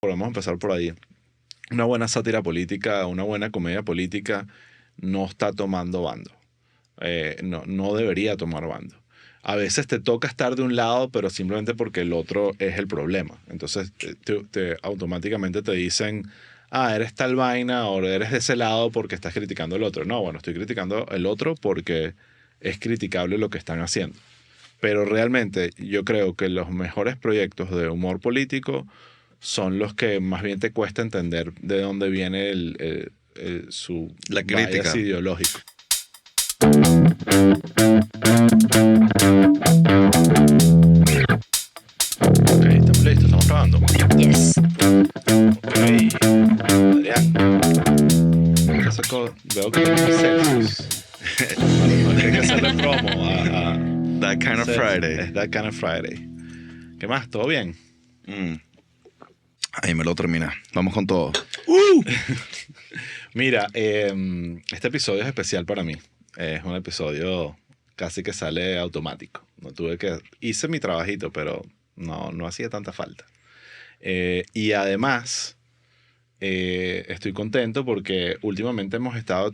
podemos empezar por ahí. Una buena sátira política, una buena comedia política no está tomando bando. No debería tomar bando. A veces te toca estar de un lado, pero simplemente porque el otro es el problema. Entonces automáticamente te dicen, eres tal vaina o eres de ese lado porque estás criticando el otro. No, bueno, estoy criticando el otro porque es criticable lo que están haciendo. Pero realmente yo creo que los mejores proyectos de humor político son los que más bien te cuesta entender de dónde viene su La crítica bias ideológico. Ok, estamos listos, estamos grabando. Yes. Ok, Adrián. Veo que tenemos Celsius. Hay que hacerle promo a That Kind of Celsius. Friday. Es That Kind of Friday. ¿Qué más? ¿Todo bien? Ahí me lo termina. Vamos con todo. Mira, este episodio es especial para mí. Es un episodio casi que sale automático. Hice mi trabajito, pero no hacía tanta falta. Y además, estoy contento porque últimamente hemos estado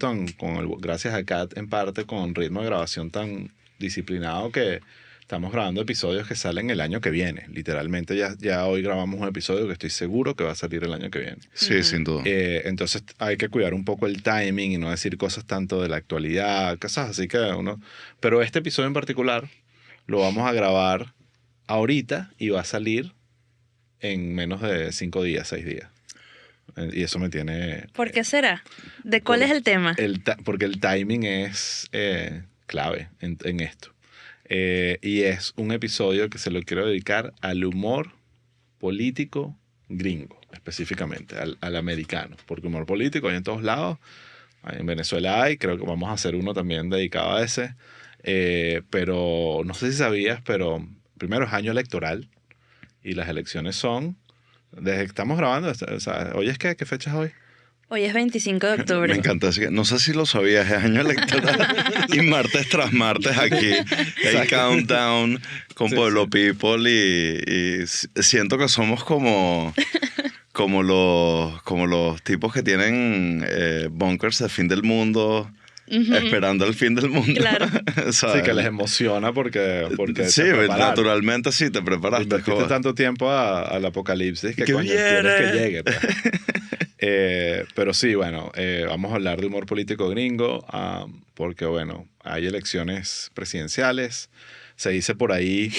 gracias a Kat en parte, con un ritmo de grabación tan disciplinado que estamos grabando episodios que salen el año que viene. Literalmente ya hoy grabamos un episodio que estoy seguro que va a salir el año que viene. Sí, sin duda. Entonces hay que cuidar un poco el timing y no decir cosas tanto de la actualidad, cosas así que uno... Pero este episodio en particular lo vamos a grabar ahorita y va a salir en menos de 5 días, 6 días. Y eso me tiene... ¿Por qué será? ¿De cuál es el tema? Porque el timing es clave en esto. Y es un episodio que se lo quiero dedicar al humor político gringo, específicamente, al americano. Porque humor político hay en todos lados. En Venezuela hay, creo que vamos a hacer uno también dedicado a ese. Pero no sé si sabías, pero primero es año electoral y las elecciones son... Desde que estamos grabando, o sea, ¿hoy es qué fecha es hoy? Hoy es 25 de octubre. Me encanta. No sé si lo sabías, es año electoral. Y martes tras martes aquí, el countdown con Pueblo People y siento que somos como los tipos que tienen bunkers de fin del mundo, esperando el fin del mundo. Claro. Sí, que les emociona porque sí, naturalmente sí, te preparaste. Invertiste tanto tiempo al apocalipsis que coño, quieres que llegue. Pues. Pero sí, bueno, vamos a hablar de humor político gringo porque, bueno, hay elecciones presidenciales. Se dice por ahí,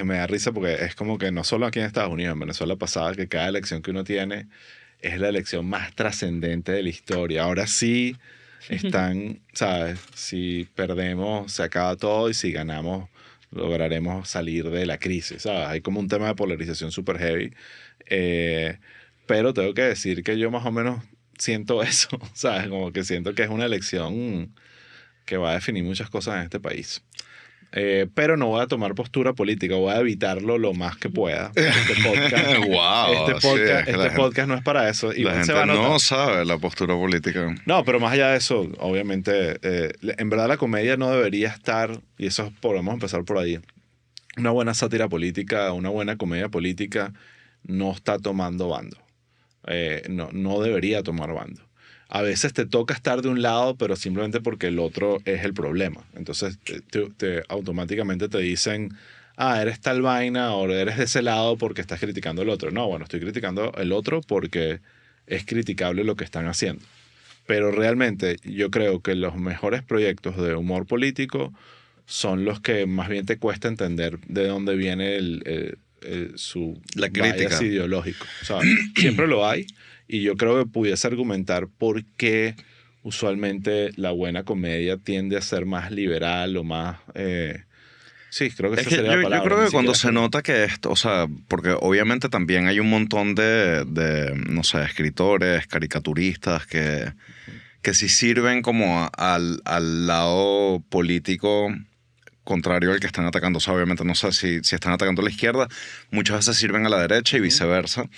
me da risa porque es como que no solo aquí en Estados Unidos, en Venezuela pasaba que cada elección que uno tiene es la elección más trascendente de la historia. Ahora sí están, ¿sabes? Si perdemos, se acaba todo y si ganamos, lograremos salir de la crisis, ¿sabes? Hay como un tema de polarización súper heavy. Pero tengo que decir que yo más o menos siento eso, ¿sabes? Como que siento que es una elección que va a definir muchas cosas en este país. Pero no voy a tomar postura política, voy a evitarlo lo más que pueda. Este podcast, Wow, este podcast no es para eso. La gente no sabe la postura política. No, pero más allá de eso, obviamente, en verdad la comedia no debería estar, y eso podemos empezar por ahí. Una buena sátira política, una buena comedia política no está tomando bando. No debería tomar bando. A veces te toca estar de un lado, pero simplemente porque el otro es el problema. Entonces automáticamente te dicen, eres tal vaina o eres de ese lado porque estás criticando el otro. No, bueno, estoy criticando el otro porque es criticable lo que están haciendo. Pero realmente yo creo que los mejores proyectos de humor político son los que más bien te cuesta entender de dónde viene su la crítica bias ideológico. O sea, siempre lo hay. Y yo creo que pudiese argumentar por qué usualmente la buena comedia tiende a ser más liberal o más... sí, creo que esa sería la palabra. Yo creo que cuando se nota que esto, o sea, porque obviamente también hay un montón de no sé, escritores, caricaturistas que sí sirven como al lado político contrario al que están atacando. O sea, obviamente no sé si están atacando a la izquierda, muchas veces sirven a la derecha y viceversa.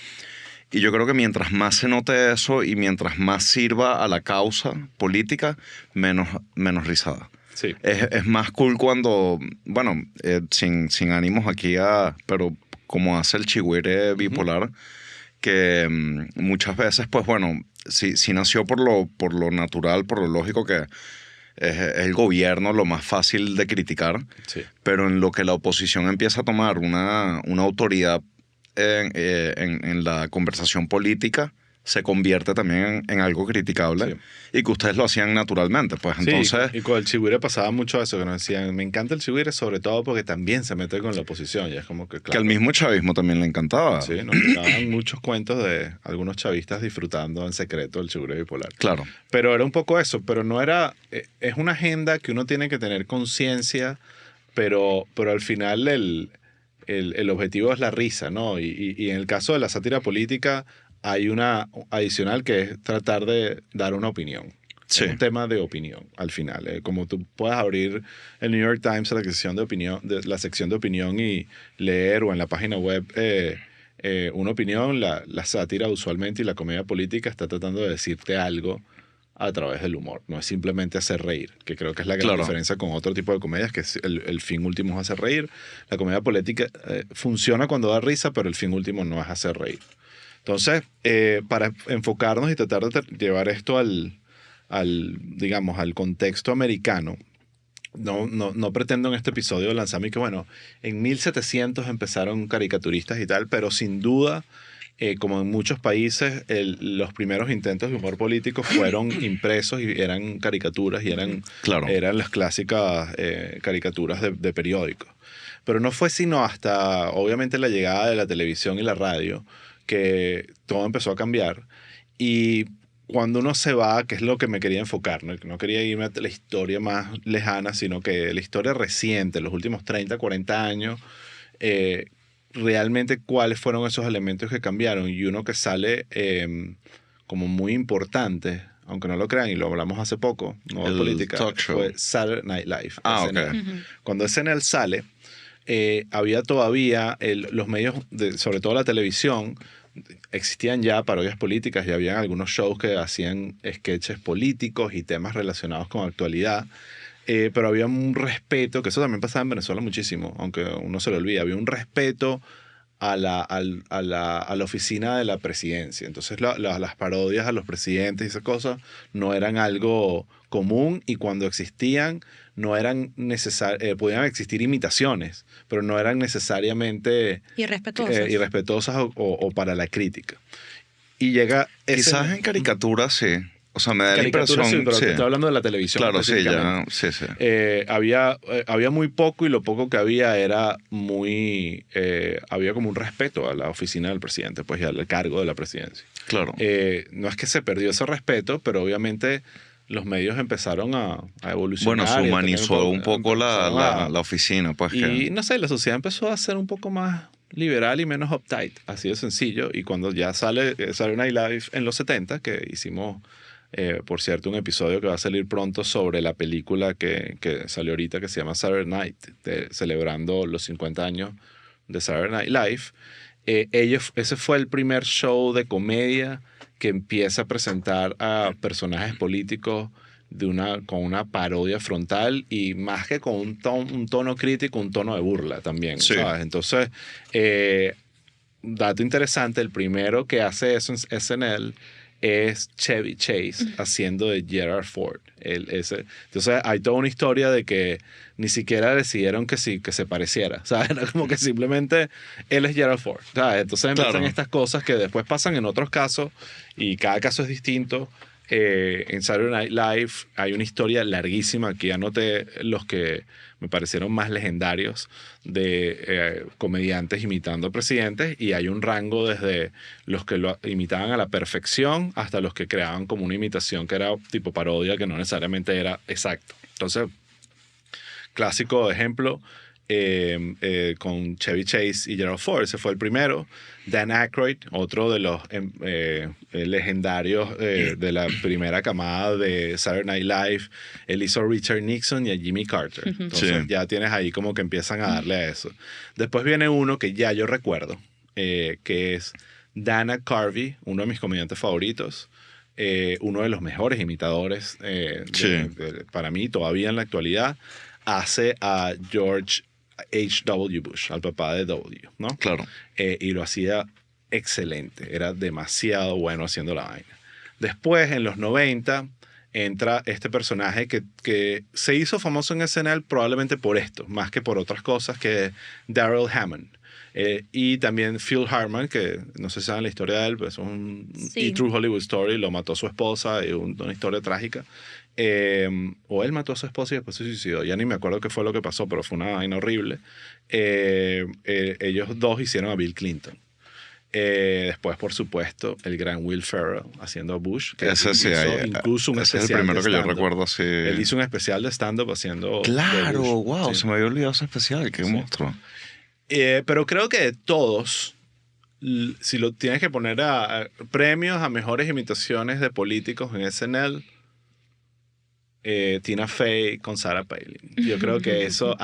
Y yo creo que mientras más se note eso y mientras más sirva a la causa política, menos risada. Sí. Es más cool cuando, bueno, sin ánimos aquí, pero como hace el chigüire bipolar, que muchas veces, pues bueno, sí nació por lo natural, por lo lógico que es el gobierno lo más fácil de criticar, Sí. pero en lo que la oposición empieza a tomar una autoridad en la conversación política, se convierte también en algo criticable, Sí. y que ustedes lo hacían naturalmente. Pues Sí, entonces, y con el Chigüire pasaba mucho eso, que nos decían, me encanta el Chigüire sobre todo porque también se mete con la oposición, y es como que, que claro, al mismo chavismo también le encantaba. sí, nos llegaban muchos cuentos de algunos chavistas disfrutando en secreto del Chigüire bipolar. Claro, Pero era un poco eso, pero no era, es una agenda que uno tiene que tener conciencia, pero al final el objetivo es la risa, ¿no? Y en el caso de la sátira política hay una adicional que es tratar de dar una opinión. sí, Es un tema de opinión al final. Como tú puedes abrir el New York Times, la sección de opinión, la sección de opinión y leer, o en la página web una opinión, la sátira usualmente y la comedia política está tratando de decirte algo a través del humor. No es simplemente hacer reír, que creo que es la gran Claro. diferencia con otro tipo de comedias, que es el fin último es hacer reír. La comedia política funciona cuando da risa, pero el fin último no es hacer reír. Entonces, para enfocarnos y tratar de llevar esto digamos, al contexto americano, no pretendo en este episodio lanzarme que, bueno, en 1700 empezaron caricaturistas y tal, pero sin duda, como en muchos países, los primeros intentos de humor político fueron impresos y eran caricaturas y Claro. eran las clásicas caricaturas de periódicos. Pero no fue sino hasta, obviamente, la llegada de la televisión y la radio que todo empezó a cambiar. Y cuando uno se va, que es lo que me quería enfocar, no quería irme a la historia más lejana, sino que la historia reciente, los últimos 30, 40 años, realmente cuáles fueron esos elementos que cambiaron. Y uno que sale como muy importante, aunque no lo crean, y lo hablamos hace poco, no El de política, talk show. fue Saturday Night Live. Ah, SNL. ok. Cuando SNL sale, había todavía los medios, sobre todo la televisión, existían ya parodias políticas, ya habían algunos shows que hacían sketches políticos y temas relacionados con actualidad, pero había un respeto, que eso también pasaba en Venezuela muchísimo, aunque uno se lo olvida, había un respeto a la oficina de la presidencia. Entonces las parodias a los presidentes y esas cosas no eran algo común, y cuando existían no eran podían existir imitaciones, pero no eran necesariamente Irrespetuosas. irrespetuosas o para la crítica. Y llega Quizás en caricaturas sí. O sea, me da la caricatura, impresión. sí, pero Sí. estoy hablando de la televisión. Claro, sí, ya. específicamente. Sí. Había muy poco, y lo poco que había era muy... había como un respeto a la oficina del presidente, pues, y al cargo de la presidencia. Claro. No es que se perdió ese respeto, pero obviamente los medios empezaron a evolucionar. Bueno, se y a tener humanizó un poco empezaron la oficina, pues. y no sé, la sociedad empezó a ser un poco más liberal y menos uptight, así de sencillo. Y cuando ya sale Saturday Night Live en los 70, que hicimos, por cierto, un episodio que va a salir pronto sobre la película que salió ahorita, que se llama Saturday Night, celebrando los 50 años de Saturday Night Live. Ese fue el primer show de comedia que empieza a presentar a personajes políticos con una parodia frontal, y más que con un tono crítico, un tono de burla también, Sí. ¿sabes? Entonces, dato interesante, el primero que hace eso en SNL es Chevy Chase haciendo de Gerald Ford. Entonces hay toda una historia de que ni siquiera decidieron que se pareciera, ¿sabes? Era como que simplemente él es Gerald Ford, ¿sabes? Entonces empiezan Claro. estas cosas que después pasan en otros casos, y cada caso es distinto. En Saturday Night Live hay una historia larguísima. Aquí anoté los que me parecieron más legendarios de comediantes imitando presidentes, y hay un rango desde los que lo imitaban a la perfección hasta los que creaban como una imitación que era tipo parodia, que no necesariamente era exacto. Entonces, clásico ejemplo, con Chevy Chase y Gerald Ford, ese fue el primero. Dan Aykroyd, otro de los legendarios de la primera camada de Saturday Night Live, él hizo a Richard Nixon y a Jimmy Carter. Entonces Sí. ya tienes ahí como que empiezan a darle a eso. Después viene uno que ya yo recuerdo, que es Dana Carvey, uno de mis comediantes favoritos, uno de los mejores imitadores Sí. para mí todavía en la actualidad. Hace a George H.W. Bush, al papá de W, ¿no? Claro. Y lo hacía excelente, era demasiado bueno haciendo la vaina. Después, en los 90, entra este personaje que se hizo famoso en SNL probablemente por esto, más que por otras cosas, que es Darrell Hammond. Y también Phil Hartman, que no sé si saben la historia de él, pero es un True Hollywood Story, lo mató su esposa, y una historia trágica. O él mató a su esposa y después se suicidó. Ya ni me acuerdo qué fue lo que pasó, pero fue una vaina horrible. Ellos dos hicieron a Bill Clinton. Después, por supuesto, el gran Will Ferrell haciendo a Bush. Que ese sí, incluso un ese especial. Es el primero que yo recuerdo así. Él hizo un especial de stand-up haciendo. Claro, Bush. wow, sí. Se me había olvidado ese especial, qué monstruo. Pero creo que de todos, si lo tienes que poner a premios a mejores imitaciones de políticos en SNL, Tina Fey con Sarah Palin. Yo creo que eso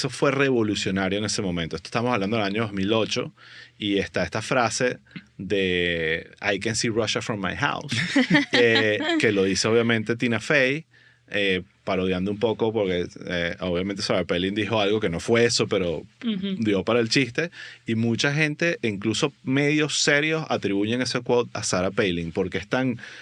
fue revolucionario en ese momento. Estamos hablando del año 2008 y está esta frase de I can see Russia from my house, que lo dice obviamente Tina Fey, parodiando un poco porque obviamente Sarah Palin dijo algo que no fue eso, pero dio para el chiste, y mucha gente, incluso medios serios, atribuyen ese quote a Sarah Palin porque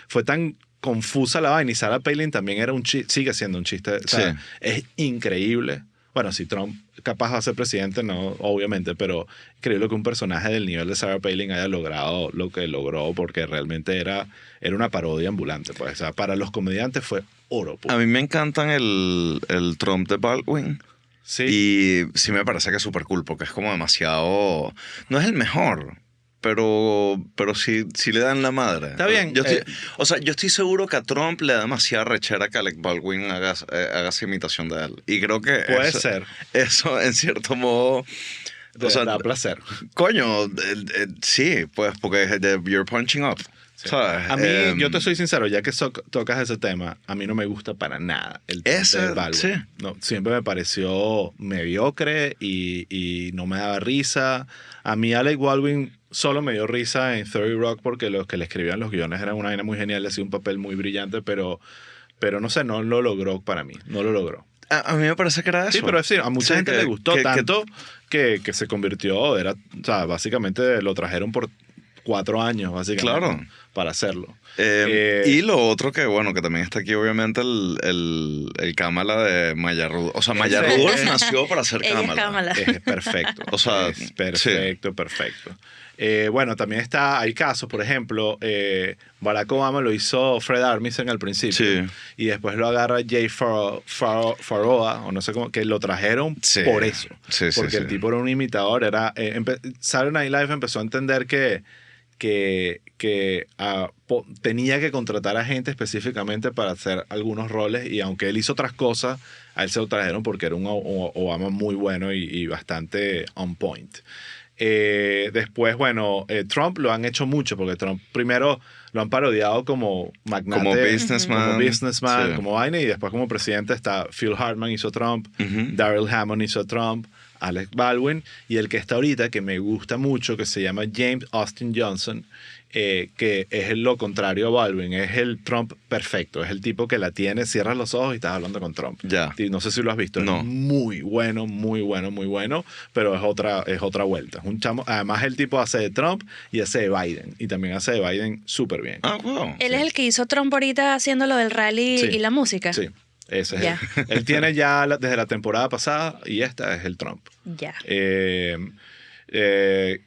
fue tan confusa la vaina, y Sarah Palin también era sigue siendo un chiste. O sea, sí. Es increíble. Bueno, si Trump capaz va a ser presidente, no, obviamente, pero increíble que un personaje del nivel de Sarah Palin haya logrado lo que logró, porque realmente era una parodia ambulante. Pues. O sea, para los comediantes fue oro. Pues. A mí me encantan el Trump de Baldwin. Sí. Y sí me parece que es súper cool, porque es como demasiado... No es el mejor, pero sí le dan la madre. Está bien. Yo estoy seguro que a Trump le da demasiada rechera que Alec Baldwin haga esa imitación de él. Y creo que puede ser. Eso, en cierto modo... da placer. Coño, sí, pues, porque you're punching up. Sí. A mí, yo te soy sincero, ya que tocas ese tema, a mí no me gusta para nada el de Baldwin. Sí. No, siempre me pareció mediocre y no me daba risa. A mí Alec Baldwin solo me dio risa en 30 Rock porque los que le escribían los guiones eran una vaina muy genial, le hacía un papel muy brillante, pero no sé, no lo logró para mí, no lo logró. A mí me parece que era eso. Sí, pero sí, a mucha gente le gustó tanto que se convirtió, o sea, básicamente lo trajeron por 4 años, básicamente, claro, para hacerlo. Y lo otro que, bueno, que también está aquí, obviamente, el Kamala de Maya Rudolph. O sea, Maya Rudolph nació para ser Kamala. Es perfecto. O sea, es perfecto, sí. Perfecto. Bueno, también hay casos, por ejemplo, Barack Obama lo hizo Fred Armisen al principio, sí. Y después lo agarra Jay Faroa, o no sé cómo, que lo trajeron por eso. Sí, porque el tipo era un imitador. Saturday Night Live empezó a entender que tenía que contratar a gente específicamente para hacer algunos roles, y aunque él hizo otras cosas, a él se lo trajeron porque era un Obama muy bueno y bastante on point. Después, bueno, Trump lo han hecho mucho, porque Trump primero lo han parodiado como magnate, como businessman, sí. Como vaina, y después como presidente está Phil Hartman hizo Trump, Darrell Hammond hizo Trump, Alec Baldwin, y el que está ahorita, que me gusta mucho, que se llama James Austin Johnson, que es lo contrario a Baldwin, es el Trump perfecto, es el tipo que la tiene, cierras los ojos y estás hablando con Trump. Ya. No sé si lo has visto, no. Es muy bueno, pero es otra vuelta. Es un chamo, además el tipo hace de Trump y hace de Biden, y también hace de Biden súper bien. Ah, wow. Él es el que hizo Trump ahorita haciendo lo del rally y la música. Sí. Ese es él. Él tiene ya desde la temporada pasada, y esta es el Trump. Ya.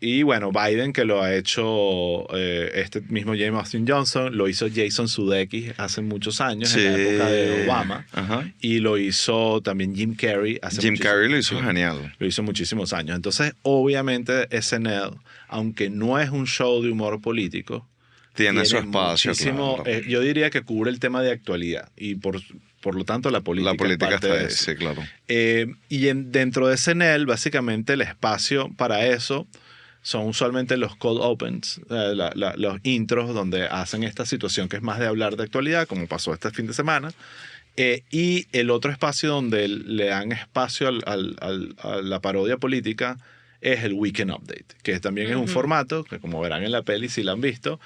Y bueno, Biden, que lo ha hecho este mismo James Austin Johnson, lo hizo Jason Sudeikis hace muchos años, en la época de Obama. Ajá. Y lo hizo también Jim Carrey Jim Carrey lo hizo genial. Lo hizo muchísimos años. Entonces, obviamente, SNL, aunque no es un show de humor político, tiene su espacio. Claro. Yo diría que cubre el tema de actualidad, y por lo tanto la política está ahí, sí, claro. Y dentro de SNL, básicamente el espacio para eso son usualmente los cold opens, los intros donde hacen esta situación que es más de hablar de actualidad, como pasó este fin de semana. Y el otro espacio donde le dan espacio a la parodia política es el Weekend Update, que también es un formato que, como verán en la peli, si la han visto,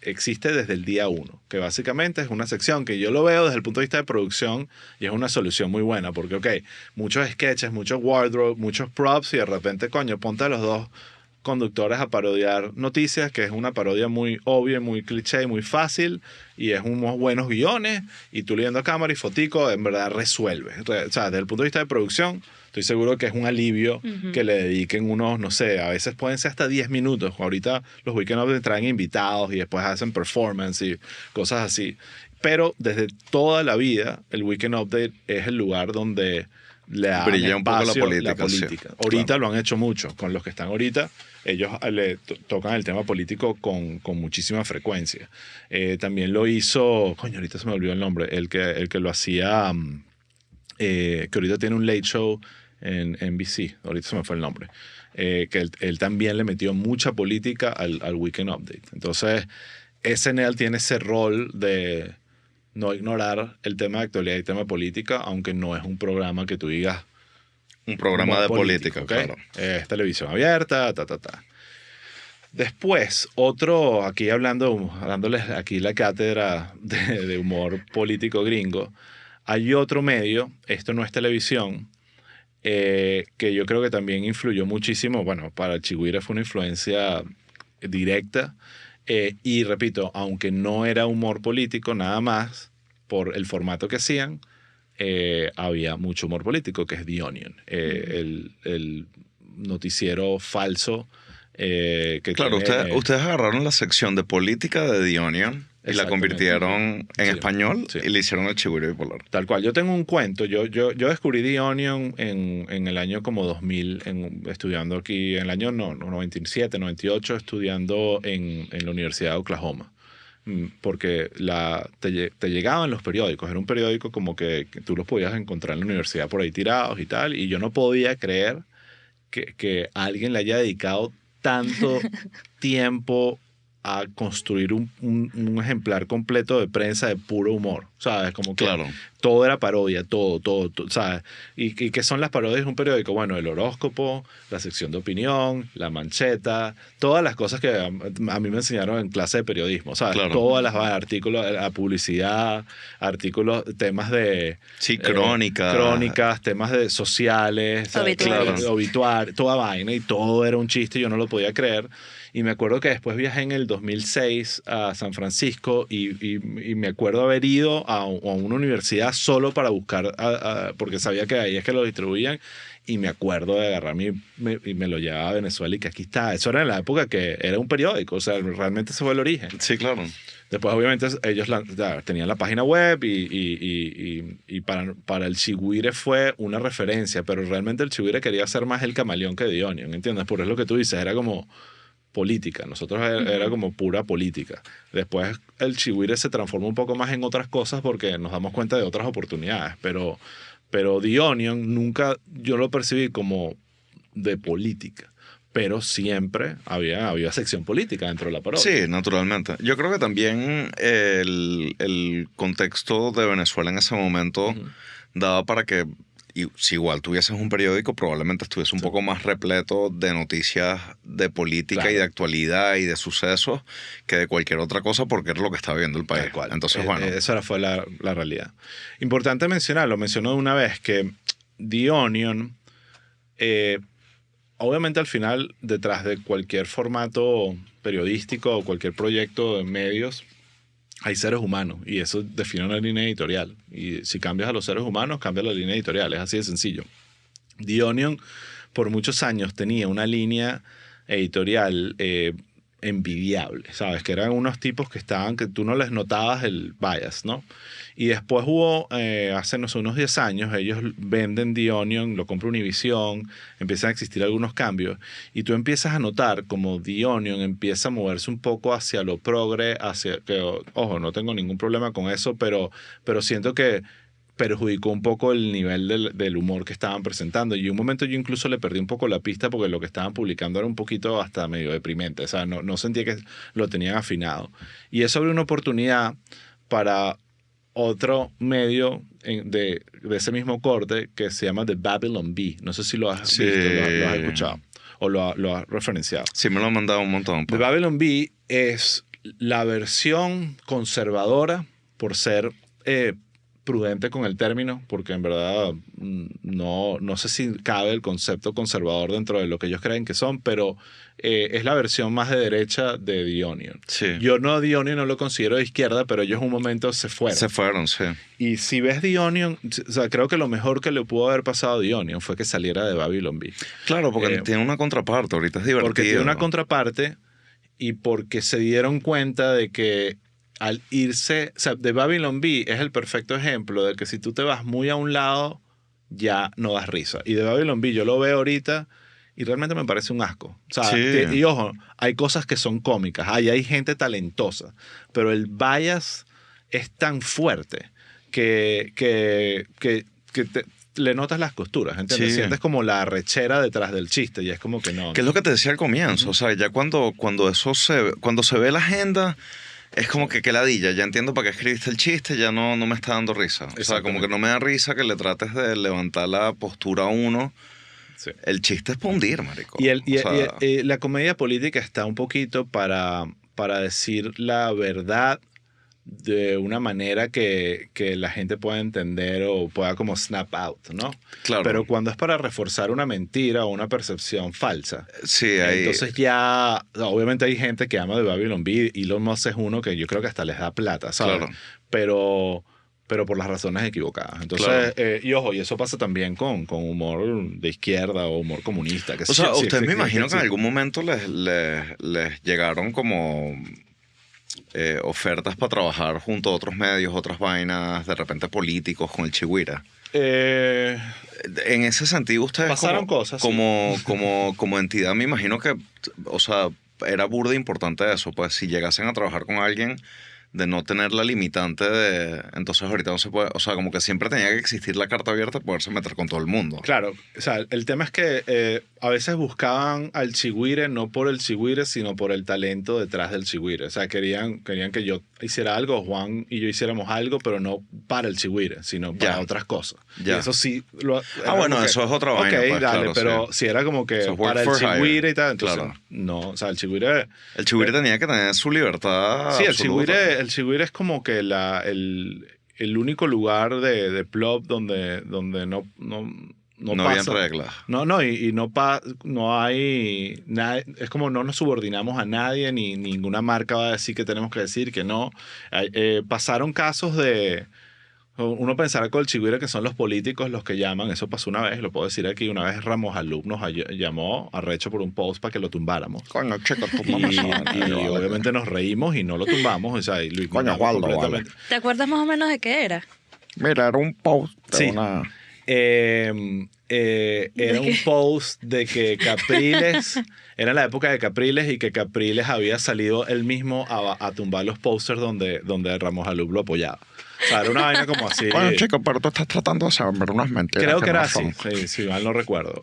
existe desde el día 1, que básicamente es una sección que yo lo veo desde el punto de vista de producción, y es una solución muy buena, porque muchos sketches, muchos wardrobe, muchos props, y de repente, coño, ponte a los dos conductores a parodiar noticias, que es una parodia muy obvia, muy cliché, muy fácil, y es unos buenos guiones, y tú leyendo a cámara y fotico, en verdad resuelve. O sea, desde el punto de vista de producción, estoy seguro que es un alivio que le dediquen unos, no sé, a veces pueden ser hasta 10 minutos. Ahorita los Weekend Update traen invitados y después hacen performance y cosas así. Pero desde toda la vida, el Weekend Update es el lugar donde le dan brilla un poco la espacio política. Sí, ahorita claro. lo han hecho mucho. Con los que están ahorita, ellos le tocan el tema político con muchísima frecuencia. También lo hizo, coño, ahorita se me olvidó el nombre, el que lo hacía, que ahorita tiene un late show en NBC, ahorita se me fue el nombre, que él también le metió mucha política al Weekend Update. Entonces, SNL tiene ese rol de no ignorar el tema de actualidad y tema de política, aunque no es un programa que tú digas Un programa de política, ¿okay? claro. Es televisión abierta, ta. Después, aquí dándoles aquí la cátedra de humor político gringo, hay otro medio, esto no es televisión, que yo creo que también influyó muchísimo. Bueno, para el Chigüire fue una influencia directa. Y repito, aunque no era humor político nada más, por el formato que hacían, había mucho humor político, que es The Onion, el noticiero falso. Claro, ustedes agarraron la sección de política de The Onion y la convirtieron en español y le hicieron el Chigüire bipolar. Tal cual. Yo tengo un cuento. Yo descubrí The Onion en el año como 2000, estudiando aquí, en el año 97, 98, estudiando en la Universidad de Oklahoma. Porque te llegaban los periódicos. Era un periódico como que tú los podías encontrar en la universidad por ahí tirados y tal. Y yo no podía creer que alguien le haya dedicado tanto tiempo a construir un ejemplar completo de prensa de puro humor, ¿sabes? Como que Claro. todo era parodia, todo, ¿sabes? ¿Y qué son las parodias de un periódico? Bueno, el horóscopo, la sección de opinión, la mancheta, todas las cosas que a mí me enseñaron en clase de periodismo, ¿sabes? Claro. Todas las artículos, la publicidad, artículos, temas de... Sí, crónicas. Crónicas, temas de sociales, obituarios, toda vaina, y todo era un chiste, yo no lo podía creer. Y me acuerdo que después viajé en el 2006 a San Francisco y me acuerdo haber ido a una universidad solo para buscar, porque sabía que ahí es que lo distribuían, y me acuerdo de agarrar y me lo llevaba a Venezuela y que aquí está. Eso era en la época que era un periódico, o sea, realmente ese fue el origen. Sí, claro. Después, obviamente, ellos tenían la página web y para el Chigüire fue una referencia, pero realmente el Chigüire quería ser más el camaleón que The Onion, ¿entiendes? Por eso lo que tú dices, era como política. Nosotros era como pura política. Después el Chigüire se transformó un poco más en otras cosas porque nos damos cuenta de otras oportunidades. Pero The Onion nunca yo lo percibí como de política. Pero siempre había sección política dentro de la parodia. Sí, naturalmente. Yo creo que también el contexto de Venezuela en ese momento daba para que, y si igual tuvieses un periódico, probablemente estuviese un poco más repleto de noticias de política y de actualidad y de sucesos que de cualquier otra cosa, porque era lo que estaba viendo el país. Entonces, bueno. Esa fue la realidad. Importante mencionarlo, mencionó de una vez que The Onion, obviamente al final, detrás de cualquier formato periodístico o cualquier proyecto de medios, hay seres humanos y eso define una línea editorial. Y si cambias a los seres humanos, cambia la línea editorial. Es así de sencillo. The Onion por muchos años tenía una línea editorial envidiable, ¿sabes? Que eran unos tipos que tú no les notabas el bias, ¿no? Y después hubo, hace unos 10 años, ellos venden The Onion, lo compra Univision, empiezan a existir algunos cambios, y tú empiezas a notar como The Onion empieza a moverse un poco hacia lo progre, ojo, no tengo ningún problema con eso, pero siento que perjudicó un poco el nivel del humor que estaban presentando. Y un momento yo incluso le perdí un poco la pista porque lo que estaban publicando era un poquito hasta medio deprimente. O sea, no sentía que lo tenían afinado. Y eso abrió una oportunidad para otro medio de ese mismo corte que se llama The Babylon Bee. No sé si lo has visto, lo has escuchado o lo has referenciado. Sí, me lo han mandado un montón. The Babylon Bee es la versión conservadora por ser prudente con el término, porque en verdad no sé si cabe el concepto conservador dentro de lo que ellos creen que son, pero es la versión más de derecha de The Onion. Sí. Yo The Onion no lo considero de izquierda, pero ellos un momento se fueron. Se fueron, sí. Y si ves The Onion, o sea, creo que lo mejor que le pudo haber pasado a The Onion fue que saliera de Babylon Bee. Claro, porque tiene una contraparte, ahorita es divertido. Porque tiene una contraparte y porque se dieron cuenta de que al irse, o sea, de Babylon Bee es el perfecto ejemplo de que si tú te vas muy a un lado, ya no das risa. Y de Babylon Bee yo lo veo ahorita y realmente me parece un asco. O sea, Sí. y ojo, hay cosas que son cómicas, hay gente talentosa, pero el bias es tan fuerte que le notas las costuras, ¿entiendes? Sí. Sientes como la arrechera detrás del chiste y es como que no. Que es lo que te decía al comienzo, o sea, ya cuando se ve la agenda, es como que ladilla, ya entiendo para qué escribiste el chiste, ya no me está dando risa. O sea, como que no me da risa que le trates de levantar la postura a uno. Sí. El chiste es para hundir, marico. Y la comedia política está un poquito para decir la verdad de una manera que la gente pueda entender o pueda como snap out, ¿no? Claro. Pero cuando es para reforzar una mentira o una percepción falsa, sí, ahí... entonces ya, obviamente hay gente que ama de Babylon Bee, Elon Musk es uno que yo creo que hasta les da plata, ¿sabes? Claro. Pero por las razones equivocadas. Entonces, Claro. y ojo, y eso pasa también con humor de izquierda o humor comunista. Que O sea, sí, ustedes me sí, imagino sí, que en sí. algún momento les llegaron como ofertas para trabajar junto a otros medios, otras vainas, de repente políticos con el Chihuira. En ese sentido, ustedes Pasaron cosas, sí. como entidad, me imagino que, o sea, era burda importante eso, pues si llegasen a trabajar con alguien, de no tener la limitante de... Entonces ahorita no se puede... O sea, como que siempre tenía que existir la carta abierta para poderse meter con todo el mundo. Claro, o sea, el tema es que a veces buscaban al chigüire no por el chigüire, sino por el talento detrás del chigüire. O sea, querían que yo hiciera algo, Juan y yo hiciéramos algo, pero no para el chigüire, sino para otras cosas. Ya. Y eso sí... Bueno, eso es otra vaina. Ok, pues, dale, claro, pero sí. si era como que So, para el work for chigüire hire. y tal, entonces Claro. no, o sea, el chigüire... El Chihuire tenía que tener su libertad. Sí, absoluta. el chigüire es como que el único lugar de plop donde no No pasa. habían reglas. No, y no hay nada, es como no nos subordinamos a nadie, ni ninguna marca va a decir que tenemos que decir que no. Pasaron casos de... Uno pensará con el chigüire que son los políticos los que llaman, eso pasó una vez, lo puedo decir aquí, una vez Ramos Alum nos llamó arrecho por un post para que lo tumbáramos. Coño, chico, tú Y obviamente nos reímos y no lo tumbamos, o sea, y lo ignoramos Waldo, completamente. ¿Te acuerdas más o menos de qué era? Mira, era un post de Sí. una... Era un post de que Capriles, era la época de Capriles y que Capriles había salido él mismo a tumbar los posters donde Ramos Alum lo apoyaba. O sea, era una vaina como así. Bueno, chico, pero tú estás tratando de saber unas mentiras. Creo que era no así, son. sí, mal no recuerdo.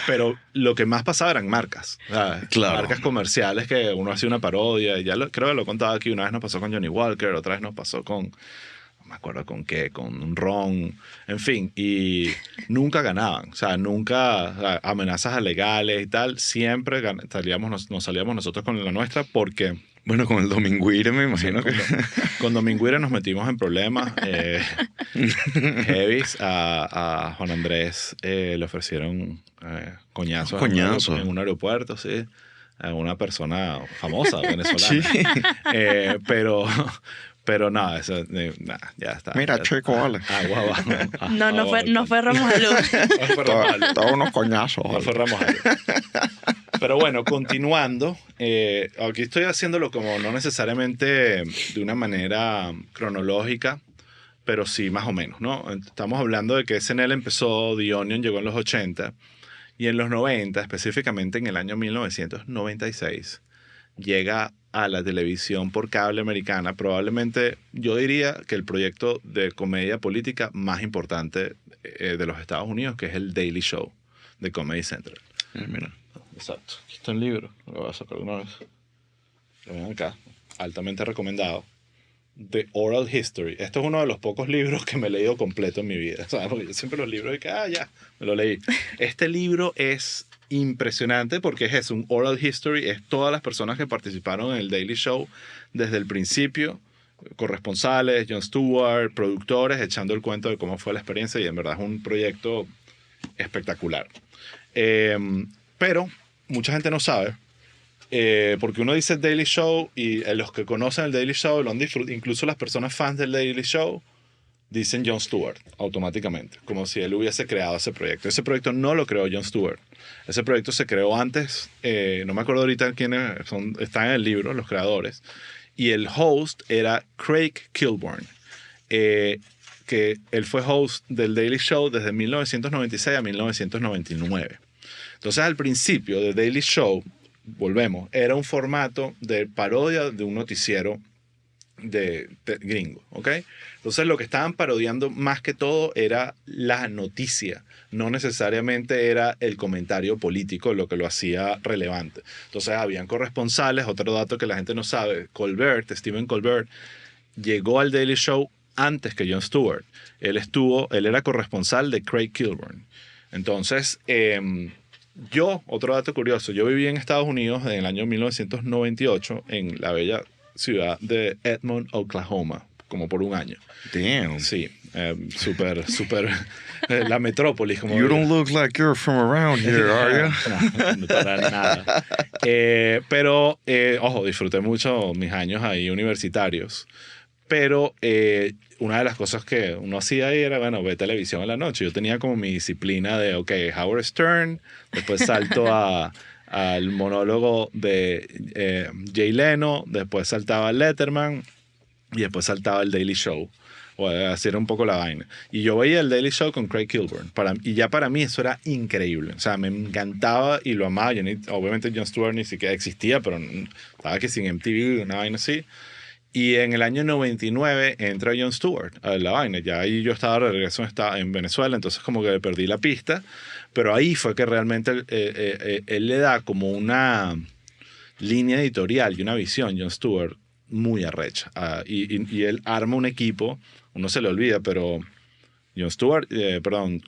Pero lo que más pasaba eran marcas. ¿Sabes? Claro. Marcas comerciales que uno hacía una parodia. Y creo que lo he contado aquí. Una vez nos pasó con Johnny Walker, otra vez nos pasó con... No me acuerdo con qué, con un ron, en fin. Y nunca ganaban. O sea, nunca... O sea, amenazas legales y tal. Siempre nos salíamos nosotros con la nuestra porque... Bueno, con el Dominguire me imagino que... Con Dominguire nos metimos en problemas heavies. A Juan Andrés le ofrecieron coñazos Coñazos. en un aeropuerto, sí. A una persona famosa venezolana. Sí. Pero nada, eso, ya está. Mira, ya, chico, vale. Agua, No fue Ramos Alum. No fue Ramos Alum. Todos unos coñazos. No vale. fue Ramos Alum. Pero bueno, continuando, aquí estoy haciéndolo como no necesariamente de una manera cronológica, pero sí más o menos, ¿no? Estamos hablando de que SNL empezó, The Onion llegó en los 80 y en los 90, específicamente en el año 1996, llega a la televisión por cable americana, probablemente yo diría que el proyecto de comedia política más importante de los Estados Unidos, que es el Daily Show de Comedy Central. Mira. Exacto. Aquí está el libro. Lo voy a sacar una vez. Lo ven acá. Altamente recomendado. The Oral History. Esto es uno de los pocos libros que me he leído completo en mi vida. O sea, porque yo siempre los libros de que, ya, me lo leí. Este libro es impresionante porque es un oral history. Es todas las personas que participaron en el Daily Show desde el principio corresponsales, Jon Stewart, productores, echando el cuento de cómo fue la experiencia y en verdad es un proyecto espectacular. Pero mucha gente no sabe, porque uno dice Daily Show y los que conocen el Daily Show lo han disfrutado, incluso las personas fans del Daily Show dicen Jon Stewart automáticamente, como si él hubiese creado ese proyecto. Ese proyecto no lo creó Jon Stewart. Ese proyecto se creó antes, no me acuerdo ahorita quiénes están en el libro, los creadores, y el host era Craig Kilborn, que él fue host del Daily Show desde 1996 a 1999. Entonces, al principio de Daily Show, volvemos, era un formato de parodia de un noticiero de gringo, ¿ok? Entonces lo que estaban parodiando más que todo era la noticia, no necesariamente era el comentario político lo que lo hacía relevante. Entonces habían corresponsales, otro dato que la gente no sabe, Stephen Colbert, llegó al Daily Show antes que Jon Stewart. Él era corresponsal de Craig Kilborn. Entonces, otro dato curioso, yo viví en Estados Unidos en el año 1998 en la bella ciudad de Edmond, Oklahoma, como por un año. Damn. Sí, súper, la metrópolis. Como you don't look like you're from around here, are you? No, para nada. Pero, ojo, disfruté mucho mis años ahí universitarios. Pero una de las cosas que uno hacía ahí era, bueno, ver televisión en la noche. Yo tenía como mi disciplina de, Howard Stern, después salto al monólogo de Jay Leno, después saltaba al Letterman y después saltaba al Daily Show. O hacer un poco la vaina. Y yo veía el Daily Show con Craig Kilborn. Y ya para mí eso era increíble. O sea, me encantaba y lo amaba. Obviamente Jon Stewart ni siquiera existía, pero estaba que sin MTV, una vaina así. Y en el año 99 entra Jon Stewart a la vaina. Ya ahí yo estaba de regreso en Venezuela, entonces como que le perdí la pista. Pero ahí fue que realmente él le da como una línea editorial y una visión, Jon Stewart, muy arrecha. Y él arma un equipo, uno se le olvida, pero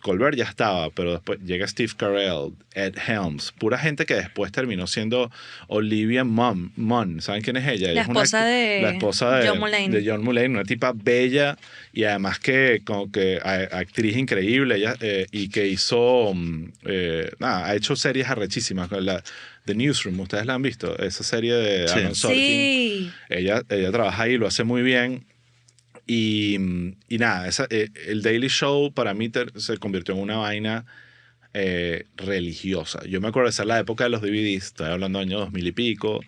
Colbert ya estaba, pero después llega Steve Carell, Ed Helms, pura gente que después terminó siendo Olivia Munn. ¿Saben quién es ella? La esposa de John Mulaney. De John Mulaney, una tipa bella y además que actriz increíble, ella, y que hizo, ha hecho series arrechísimas. The Newsroom, ¿ustedes la han visto? Esa serie de Aaron Sorkin. Sí. Ella trabaja ahí, lo hace muy bien. Y nada, el Daily Show para mí se convirtió en una vaina religiosa. Yo me acuerdo de ser la época de los DVDs, estoy hablando del año 2000 y pico,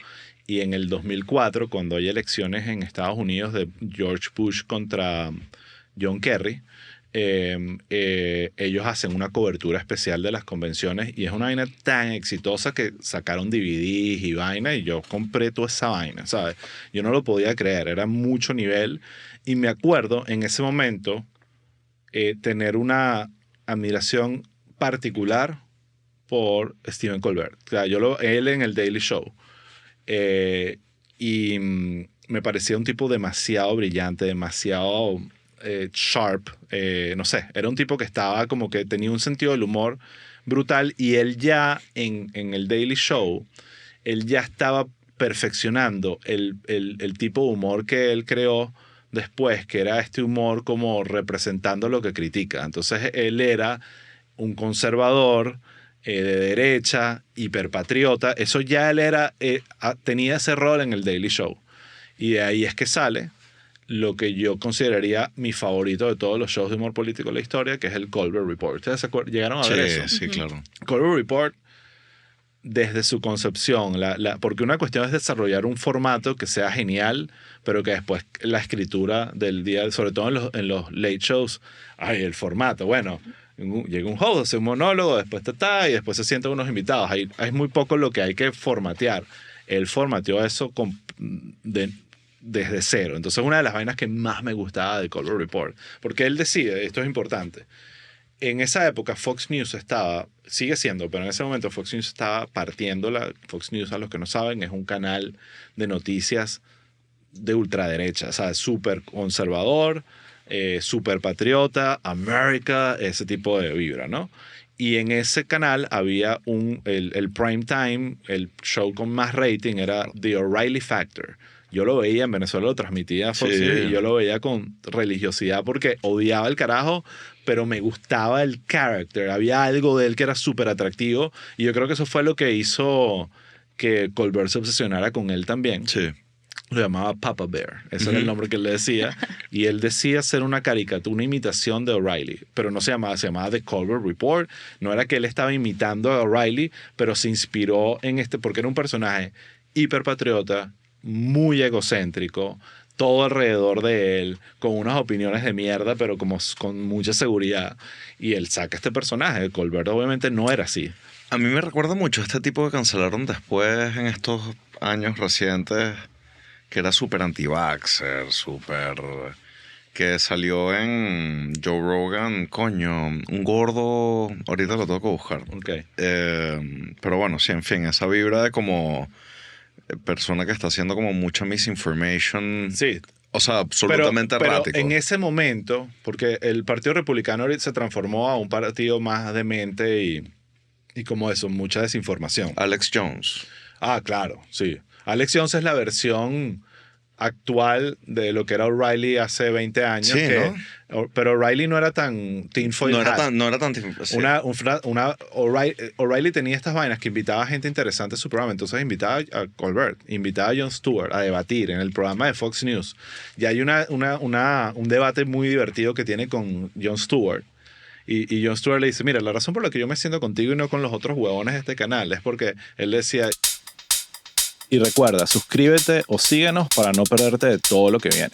y en el 2004, cuando hay elecciones en Estados Unidos de George Bush contra John Kerry, ellos hacen una cobertura especial de las convenciones y es una vaina tan exitosa que sacaron DVDs y vaina y yo compré toda esa vaina, ¿sabes? Yo no lo podía creer, era mucho nivel y me acuerdo en ese momento tener una admiración particular por Stephen Colbert. O sea, él en el Daily Show y me parecía un tipo demasiado brillante, demasiado sharp, no sé, era un tipo que estaba como que tenía un sentido del humor brutal y él ya en el Daily Show, él ya estaba perfeccionando el tipo de humor que él creó después, que era este humor como representando lo que critica. Entonces él era un conservador de derecha, hiperpatriota, eso ya él tenía ese rol en el Daily Show y de ahí es que sale lo que yo consideraría mi favorito de todos los shows de humor político de la historia, que es el Colbert Report. ¿Ustedes llegaron a ver eso? Sí, claro. Colbert Report, desde su concepción, porque una cuestión es desarrollar un formato que sea genial, pero que después la escritura del día, sobre todo en los late shows, el formato, bueno, llega un host, hace un monólogo, después y después se sientan unos invitados. Hay muy poco lo que hay que formatear. Él formateó eso desde cero. Entonces, una de las vainas que más me gustaba de Colbert Report, porque él decide, esto es importante, en esa época Fox News sigue siendo, pero en ese momento Fox News estaba partiéndola. Fox News, a los que no saben, es un canal de noticias de ultraderecha, o sea, súper conservador, súper patriota, America, ese tipo de vibra, ¿no? Y en ese canal había el prime time, el show con más rating era The O'Reilly Factor. yo lo veía en Venezuela, lo transmitía a Fox News, y yo lo veía con religiosidad porque odiaba el carajo, pero me gustaba el character. Había algo de él que era súper atractivo y yo creo que eso fue lo que hizo que Colbert se obsesionara con él también. Sí. Lo llamaba Papa Bear. Ese era el nombre que él le decía. Y él decía hacer una caricatura, una imitación de O'Reilly. Pero no se llamaba The Colbert Report. No era que él estaba imitando a O'Reilly, pero se inspiró en porque era un personaje hiperpatriota, muy egocéntrico, todo alrededor de él, con unas opiniones de mierda, pero como con mucha seguridad. Y él saca este personaje. Colbert obviamente no era así. A mí me recuerda mucho a este tipo que cancelaron después en estos años recientes, que era súper anti-vaxxer, súper... que salió en Joe Rogan, coño, un gordo, ahorita lo tengo que buscar. Okay. Pero bueno, sí, en fin, esa vibra de como persona que está haciendo como mucha misinformation. Sí. O sea, absolutamente errático. Pero en ese momento, porque el Partido Republicano se transformó a un partido más demente y como eso, mucha desinformación. Alex Jones. Ah, claro, sí. Alex Jones es la versión actual de lo que era O'Reilly hace 20 años. Sí, ¿no? Pero O'Reilly no era tan tinfoil hat. No era tan sí. O'Reilly tenía estas vainas que invitaba a gente interesante a su programa. Entonces invitaba a Colbert, invitaba a Jon Stewart a debatir en el programa de Fox News. Y hay un debate muy divertido que tiene con Jon Stewart. Y Jon Stewart le dice, mira, la razón por la que yo me siento contigo y no con los otros huevones de este canal es porque él decía... Y recuerda, suscríbete o síguenos para no perderte de todo lo que viene.